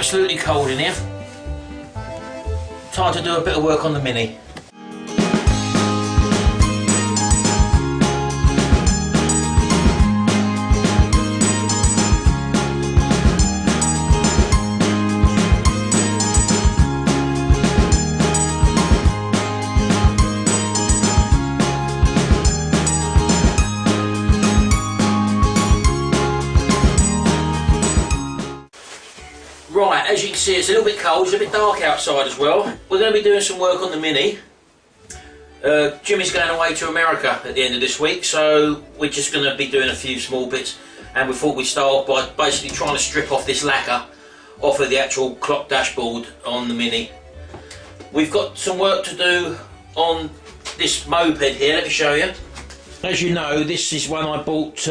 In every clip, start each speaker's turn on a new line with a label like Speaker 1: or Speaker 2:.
Speaker 1: absolutely cold in here. Time to do a bit of work on the Mini. Right, as you can see, it's a little bit cold, it's a bit dark outside as well. We're going to be doing some work on the Mini. Jimmy's going away to America at the end of this week, so we're just going to be doing a few small bits, and we thought we'd start off by basically trying to strip off this lacquer off of the actual clock dashboard on the Mini. We've got some work to do on this moped here, let me show you. As you know, this is one I bought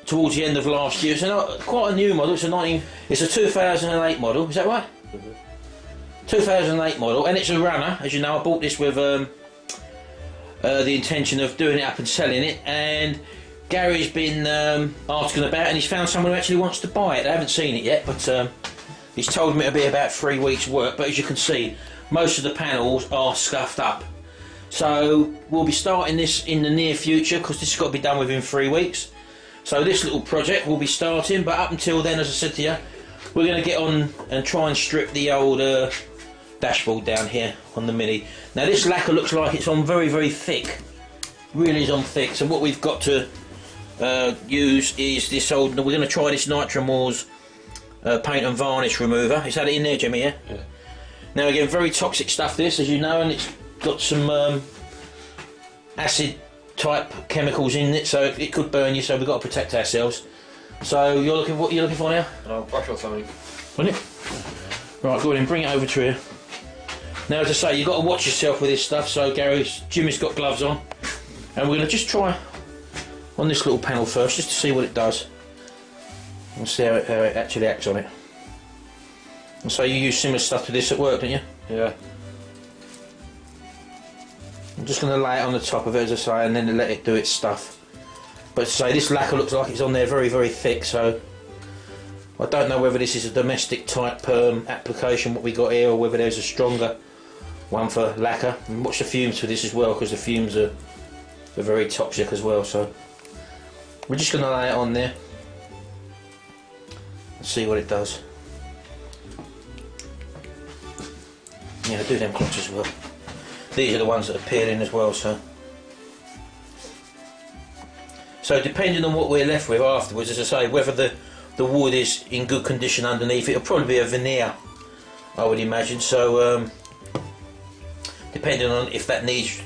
Speaker 1: towards the end of last year. It's quite a new model. It's a 2008 model. Is that right? Mm-hmm. 2008 model, and it's a runner. As you know, I bought this with the intention of doing it up and selling it. And Gary's been asking about it, and he's found someone who actually wants to buy it. I haven't seen it yet, but he's told me it'll be about 3 weeks' work. But as you can see, most of the panels are scuffed up. So we'll be starting this in the near future because this has got to be done within 3 weeks. So this little project will be starting, but up until then, as I said to you, we're going to get on and try and strip the old dashboard down here on the Mini. Now this lacquer looks like it's on very, very thick. Really is on thick. So what we've got to use is this old, we're going to try this Nitromor's paint and varnish remover. Is that in there, Jimmy, yeah? Yeah. Now again, very toxic stuff this, as you know, and it's got some acid type chemicals in it, so it could burn you, so we've got to protect ourselves. So what you're looking for now?
Speaker 2: I'll brush or something.
Speaker 1: Wouldn't it? Right, go on and bring it over to here. Now, as I say, you've got to watch yourself with this stuff, so Jimmy's got gloves on, and we're going to just try on this little panel first, just to see what it does, and see how it actually acts on it. And so you use similar stuff to this at work, don't you?
Speaker 2: Yeah.
Speaker 1: I'm just going to lay it on the top of it, as I say, and then let it do its stuff. But as I say, this lacquer looks like it's on there very, very thick, so I don't know whether this is a domestic type application, what we got here, or whether there's a stronger one for lacquer. And watch the fumes for this as well, because the fumes are very toxic as well. So we're just going to lay it on there and see what it does. Yeah, I do them clocks as well. These are the ones that are peeling as well, so depending on what we're left with afterwards, as I say, whether the wood is in good condition underneath, it'll probably be a veneer, I would imagine. So depending on if that needs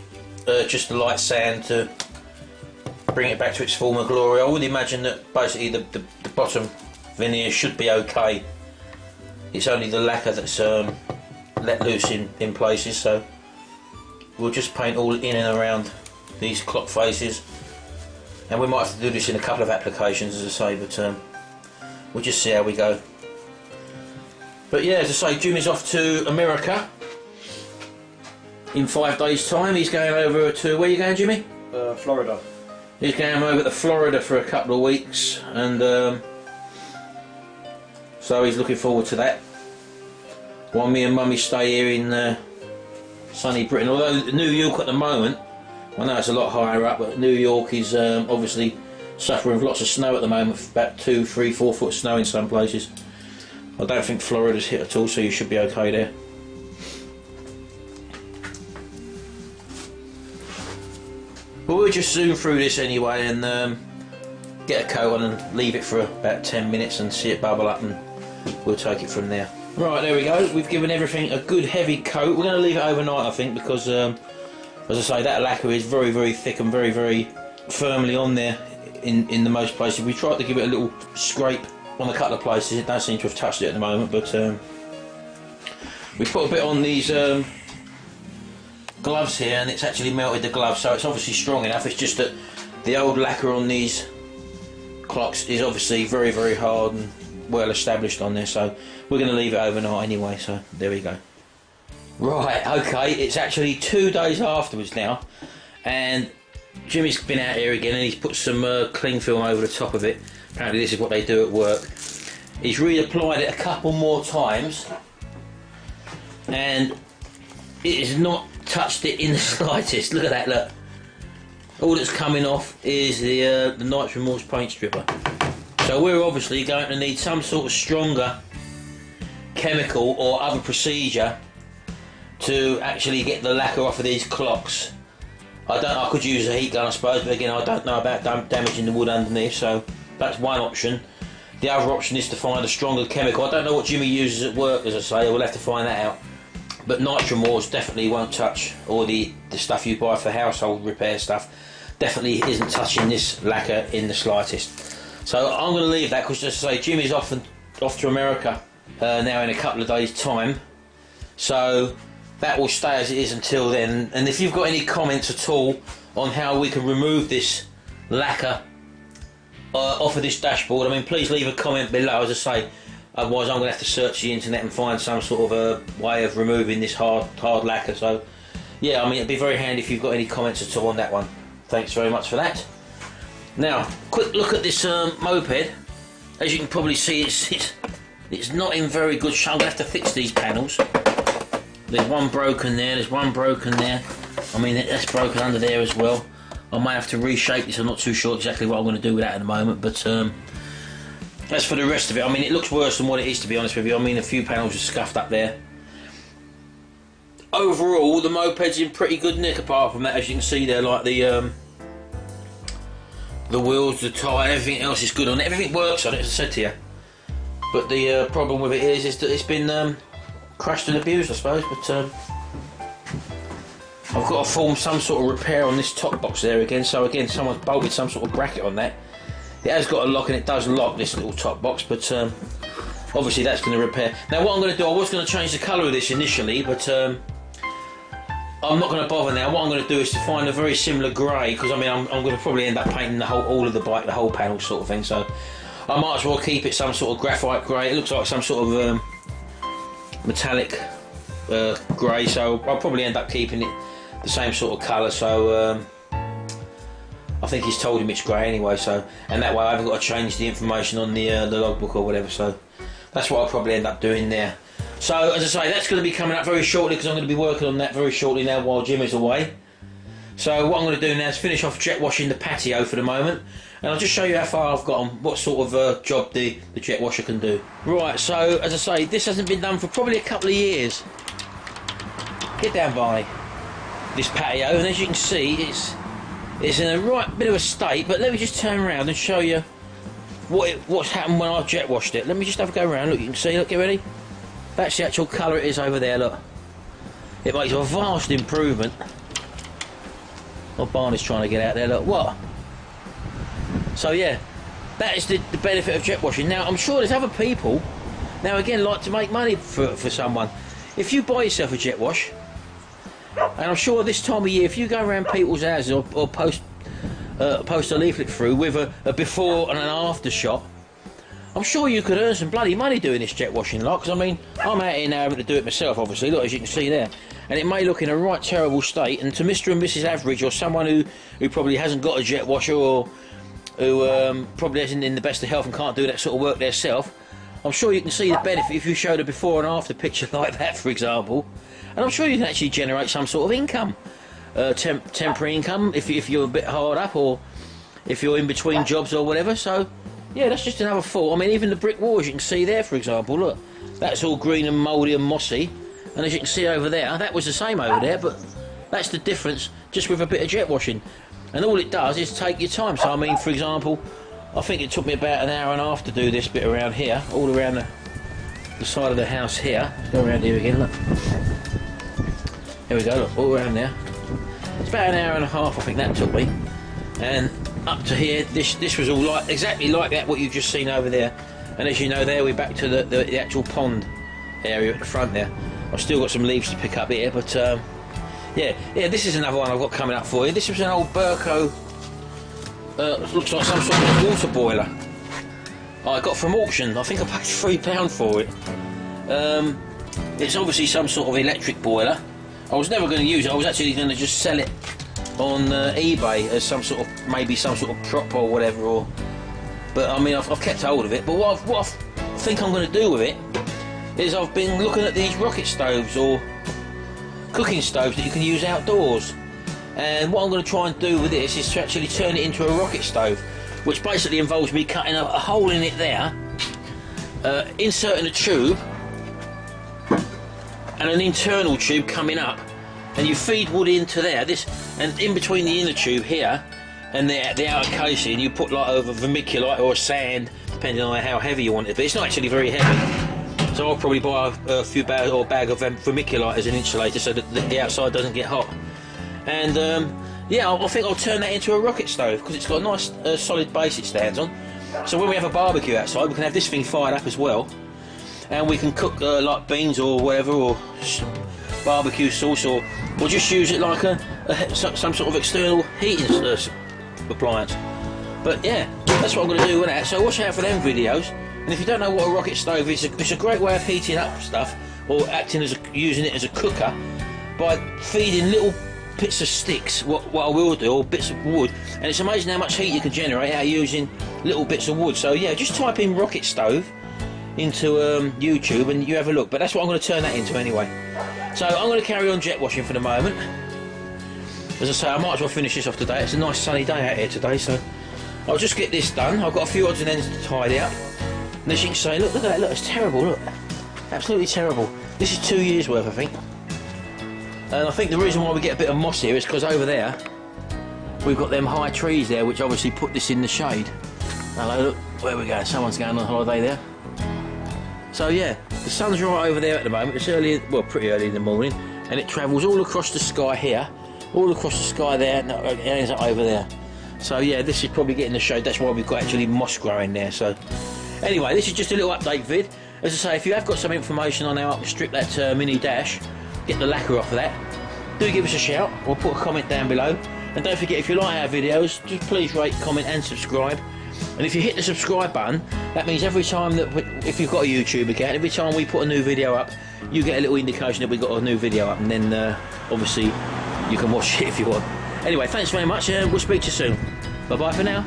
Speaker 1: just a light sand to bring it back to its former glory, I would imagine that basically the bottom veneer should be okay. It's only the lacquer that's let loose in places, so we'll just paint all in and around these clock faces, and we might have to do this in a couple of applications, as I say, but we'll just see how we go. But yeah, as I say, Jimmy's off to America in 5 days' time. He's going over to, where are you going, Jimmy?
Speaker 2: Florida.
Speaker 1: He's going over to Florida for a couple of weeks, and so he's looking forward to that, while me and Mummy stay here in sunny Britain. Although New York at the moment, I know it's a lot higher up, but New York is obviously suffering with lots of snow at the moment, about 2, 3, 4 foot snow in some places. I don't think Florida's hit at all, so you should be okay there. But we'll just zoom through this anyway and get a coat on and leave it for about 10 minutes and see it bubble up, and we'll take it from there. Right, there we go. We've given everything a good heavy coat. We're going to leave it overnight, I think, because as I say, that lacquer is very, very thick and very, very firmly on there in the most places. We tried to give it a little scrape on a couple of places. It does seem to have touched it at the moment, but we put a bit on these gloves here, and it's actually melted the gloves, so it's obviously strong enough. It's just that the old lacquer on these clocks is obviously very, very hard and well established on there, so we're going to leave it overnight anyway, so there we go. Right, okay, it's actually 2 days afterwards now, and Jimmy's been out here again, and he's put some cling film over the top of it. Apparently this is what they do at work. He's reapplied it a couple more times, and it has not touched it in the slightest. Look at that, look. All that's coming off is the Night Remorse paint stripper. So we're obviously going to need some sort of stronger chemical or other procedure to actually get the lacquer off of these clocks. I could use a heat gun, I suppose, but again, I don't know about damaging the wood underneath, so that's one option. The other option is to find a stronger chemical. I don't know what Jimmy uses at work, as I say, we'll have to find that out. But Night Remorse definitely won't touch all the stuff you buy for household repair stuff. Definitely isn't touching this lacquer in the slightest. So I'm going to leave that because, just to say, Jimmy's off to America now in a couple of days' time. So that will stay as it is until then. And if you've got any comments at all on how we can remove this lacquer off of this dashboard, I mean, please leave a comment below, as I say. Otherwise I'm going to have to search the internet and find some sort of a way of removing this hard lacquer. So yeah, I mean, it'd be very handy if you've got any comments at all on that one. Thanks very much for that. Now, quick look at this moped. As you can probably see, it's not in very good shape. I'm going to have to fix these panels. There's one broken there, there's one broken there. I mean, that's broken under there as well. I may have to reshape this. I'm not too sure exactly what I'm going to do with that at the moment, but as for the rest of it, I mean, it looks worse than what it is, to be honest with you. I mean, a few panels are scuffed up there. Overall, the moped's in pretty good nick, apart from that, as you can see there, like the wheels, the tyre, everything else is good on it. Everything works on it, as I said to you. But the problem with it is that it's been crashed and abused, I suppose. But I've got to form some sort of repair on this top box there again. So again, someone's bolted some sort of bracket on that. It has got a lock, and it does lock, this little top box, but obviously that's going to repair. Now what I'm going to do, I was going to change the colour of this initially, but I'm not going to bother now. What I'm going to do is to find a very similar grey, because I mean I'm going to probably end up painting all of the bike, the whole panel sort of thing, so I might as well keep it some sort of graphite grey. It looks like some sort of metallic grey, so I'll probably end up keeping it the same sort of colour, so I think he's told him it's grey anyway, so, and that way I haven't got to change the information on the logbook or whatever, so that's what I'll probably end up doing there. So as I say, that's going to be coming up very shortly, because I'm going to be working on that very shortly now while Jim is away. So what I'm going to do now is finish off jet washing the patio for the moment, and I'll just show you how far I've got on what sort of job the jet washer can do. Right, so as I say, this hasn't been done for probably a couple of years. Get down, Barney. This patio, and as you can see, it's in a right bit of a state, but let me just turn around and show you what's happened when I've jet washed it. Let me just have a go around. Look, you can see, look, get ready. That's the actual colour it is over there, look. It makes a vast improvement. Oh, Barney's trying to get out there, look, what? So yeah, that is the benefit of jet washing. Now, I'm sure there's other people, now again, like to make money for someone. If you buy yourself a jet wash, and I'm sure this time of year, if you go around people's houses or post a leaflet through with a before and an after shot, I'm sure you could earn some bloody money doing this jet washing lot, because I mean, I'm out here now having to do it myself, obviously, look, as you can see there, and it may look in a right terrible state, and to Mr. and Mrs. Average, or someone who probably hasn't got a jet washer, or who probably isn't in the best of health and can't do that sort of work themselves, I'm sure you can see the benefit if you showed a before and after picture like that, for example. And I'm sure you can actually generate some sort of income, temporary income, if you're a bit hard up, or if you're in between jobs or whatever. So yeah, that's just another thought. I mean, even the brick walls you can see there, for example, look, that's all green and mouldy and mossy, and as you can see over there, that was the same over there, but that's the difference, just with a bit of jet washing. And all it does is take your time. So I mean, for example, I think it took me about an hour and a half to do this bit around here, all around the side of the house here. Let's go around here again, look. Here we go, look, all around there. It's about an hour and a half, I think that took me. And up to here, this was all exactly like that, what you've just seen over there. And as you know, there we're back to the actual pond area at the front there. I've still got some leaves to pick up here, but yeah, this is another one I've got coming up for you. This was an old Burco, looks like some sort of water boiler I got from auction. I think I paid £3 for it. It's obviously some sort of electric boiler. I was never going to use it. I was actually going to just sell it on eBay as some sort of, maybe some sort of prop or whatever. But I mean, I've kept hold of it. But what I've think I'm going to do with it is I've been looking at these rocket stoves or cooking stoves that you can use outdoors, and what I'm going to try and do with this is to actually turn it into a rocket stove, which basically involves me cutting a hole in it there, inserting a tube and an internal tube coming up, and you feed wood into there, this, and in between the inner tube here and the outer casing you put like a vermiculite or sand, depending on how heavy you want it, but it's not actually very heavy, so I'll probably buy a few bag of vermiculite as an insulator so that the outside doesn't get hot. And yeah, I think I'll turn that into a rocket stove because it's got a nice solid base it stands on, so when we have a barbecue outside we can have this thing fired up as well, and we can cook like beans or whatever, or barbecue sauce, or just use it like some sort of external heating appliance. But yeah, that's what I'm going to do with that, so watch out for them videos. And if you don't know what a rocket stove is, it's a great way of heating up stuff, or using it as a cooker, by feeding little bits of sticks, what I will do, or bits of wood, and it's amazing how much heat you can generate out using little bits of wood. So yeah, just type in rocket stove into YouTube and you have a look, but that's what I'm going to turn that into anyway. So I'm going to carry on jet washing for the moment. As I say, I might as well finish this off today. It's a nice sunny day out here today, so I'll just get this done. I've got a few odds and ends to tidy up, and as you can see, look at that, look, it's terrible, look, absolutely terrible. This is 2 years worth, I think. And I think the reason why we get a bit of moss here is because over there we've got them high trees there, which obviously put this in the shade. Hello, look, where we go, someone's going on holiday there. So yeah, the sun's right over there at the moment. It's early, well, pretty early in the morning, and it travels all across the sky here, all across the sky there, and it ends up over there. So yeah, this is probably getting the shade. That's why we've got actually moss growing there. So anyway, this is just a little update vid. As I say, if you have got some information on how I can strip that mini dash, get the lacquer off of that, do give us a shout or put a comment down below. And don't forget, if you like our videos, just please rate, comment and subscribe. And if you hit the subscribe button, that means every time that if you've got a YouTube account, every time we put a new video up, you get a little indication that we've got a new video up, and then obviously you can watch it if you want. Anyway, thanks very much, and we'll speak to you soon. Bye bye for now.